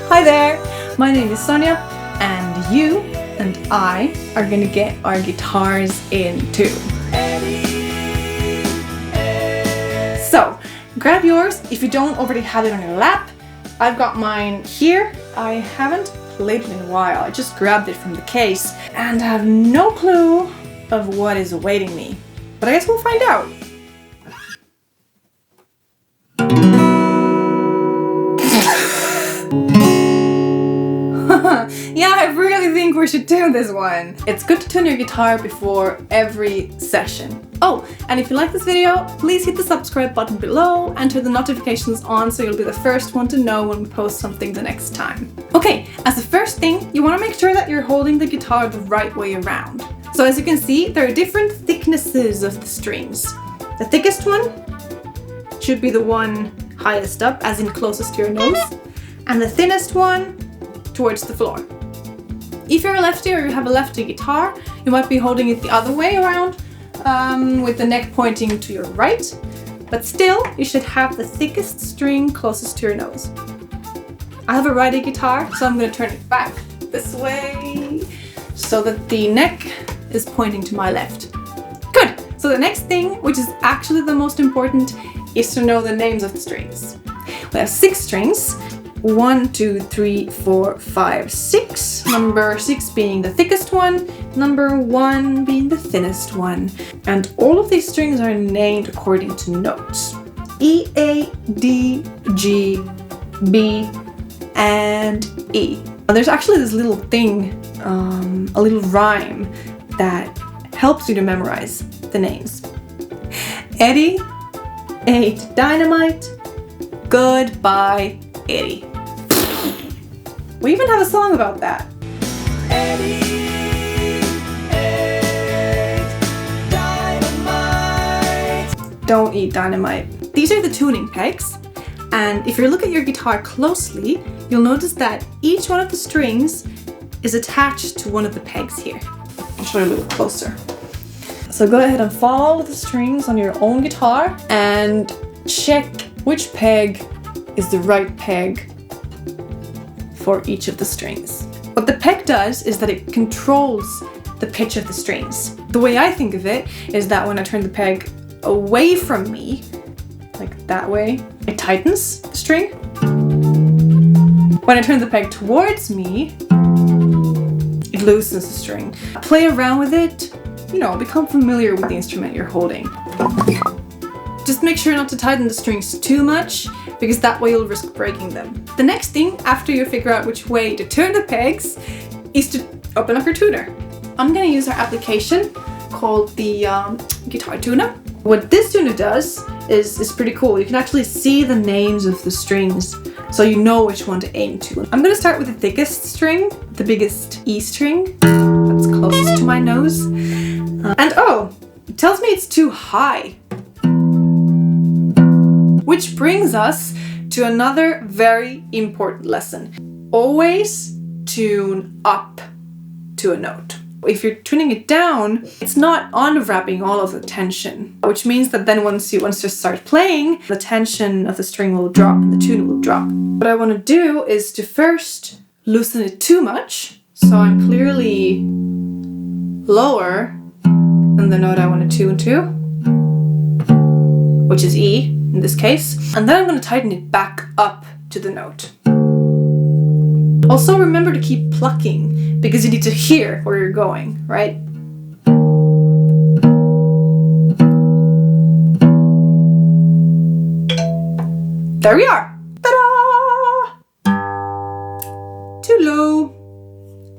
Hi there, my name is Sonja, and you and I are gonna get our guitars in tune. So, grab yours if you don't already have it on your lap. I've got mine here. I haven't played it in a while. I just grabbed it from the case and I have no clue of what is awaiting me. But I guess we'll find out. Yeah, I really think we should do this one. It's good to tune your guitar before every session. Oh, and if you like this video, please hit the subscribe button below and turn the notifications on so you'll be the first one to know when we post something the next time. Okay, as the first thing, you want to make sure that you're holding the guitar the right way around. So as you can see, there are different thicknesses of the strings. The thickest one should be the one highest up, as in closest to your nose, and the thinnest one towards the floor. If you're a lefty or you have a lefty guitar, you might be holding it the other way around, with the neck pointing to your right, but still you should have the thickest string closest to your nose. I have a righty guitar, so I'm going to turn it back this way so that the neck is pointing to my left. Good! So the next thing, which is actually the most important, is to know the names of the strings. We have 6 strings. 1, 2, 3, 4, 5, 6. Number 6 being the thickest one, number 1 being the thinnest one. And all of these strings are named according to notes. E, A, D, G, B, and E. There's actually this little thing, a little rhyme that helps you to memorize the names. Eddie ate dynamite, goodbye Eddie. We even have a song about that. Eddie ate dynamite. Don't eat dynamite. These are the tuning pegs, and if you look at your guitar closely, you'll notice that each one of the strings is attached to one of the pegs here. I'll show you a little closer. So go ahead and follow the strings on your own guitar and check which peg is the right peg for each of the strings. What the peg does is that it controls the pitch of the strings. The way I think of it is that when I turn the peg away from me, like that way, it tightens the string. When I turn the peg towards me, it loosens the string. Play around with it, become familiar with the instrument you're holding. Just make sure not to tighten the strings too much, because that way you'll risk breaking them. The next thing, after you figure out which way to turn the pegs, is to open up your tuner. I'm gonna use our application called the GuitarTuna. What this tuner does is pretty cool. You can actually see the names of the strings, so you know which one to aim to. I'm gonna start with the thickest string, the biggest E string, that's closest to my nose. It tells me it's too high. Which brings us to another very important lesson. Always tune up to a note. If you're tuning it down, it's not unwrapping all of the tension, which means that then once you start playing, the tension of the string will drop and the tune will drop. What I want to do is to first loosen it too much, so I'm clearly lower than the note I want to tune to, which is E in this case, and then I'm going to tighten it back up to the note. Also remember to keep plucking, because you need to hear where you're going, right? There we are! Ta-da! Too low.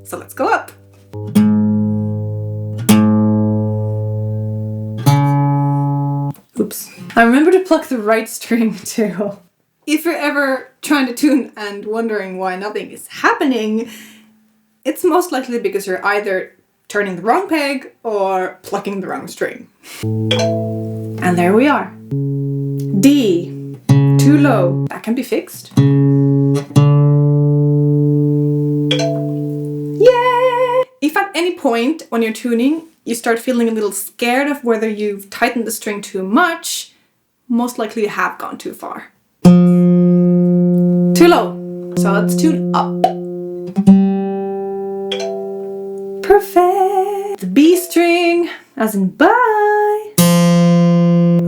So let's go up. Oops. I remember to pluck the right string too. If you're ever trying to tune and wondering why nothing is happening, it's most likely because you're either turning the wrong peg or plucking the wrong string. And there we are. D, too low. That can be fixed. Yay! If at any point when you're tuning, you start feeling a little scared of whether you've tightened the string too much, most likely you have gone too far. Too low. So let's tune up. Perfect. The B string, as in bye.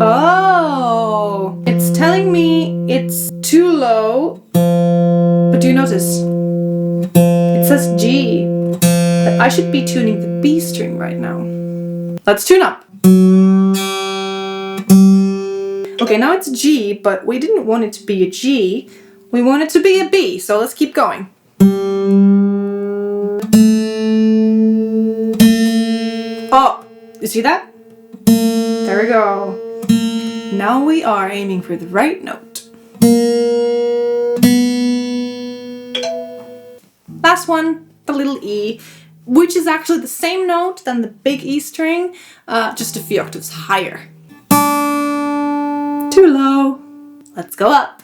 Oh, it's telling me it's too low. But do you notice? It says G. But I should be tuning the B string right now. Let's tune up. Okay, now it's G, but we didn't want it to be a G. We want it to be a B, so let's keep going. Oh, you see that? There we go. Now we are aiming for the right note. Last one, the little E, which is actually the same note than the big E string, just a few octaves higher. Too low. Let's go up.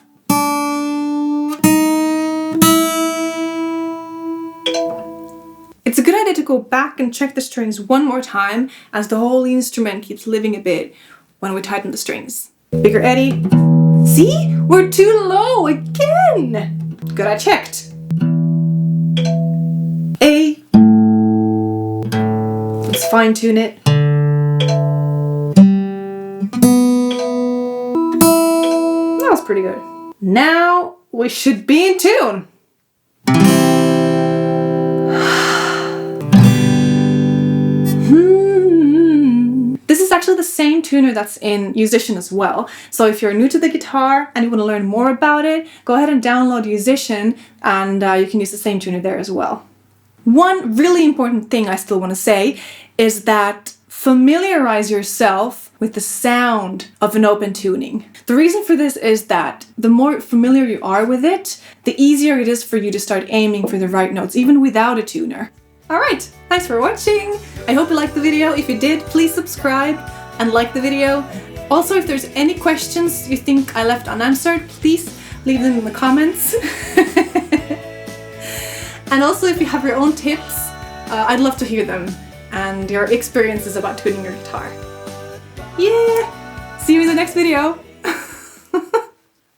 It's a good idea to go back and check the strings one more time, as the whole instrument keeps living a bit when we tighten the strings. Bigger eddy. See? We're too low again! Good, I checked. A. Let's fine tune it. That was pretty good. Now we should be in tune. This is actually the same tuner that's in Yousician as well. So if you're new to the guitar and you want to learn more about it, go ahead and download Yousician, and you can use the same tuner there as well. One really important thing I still want to say is that familiarize yourself with the sound of an open tuning. The reason for this is that the more familiar you are with it, the easier it is for you to start aiming for the right notes, even without a tuner. Alright, thanks for watching! I hope you liked the video. If you did, please subscribe and like the video. Also, if there's any questions you think I left unanswered, please leave them in the comments. And also, if you have your own tips, I'd love to hear them and your experiences about tuning your guitar. Yeah! See you in the next video!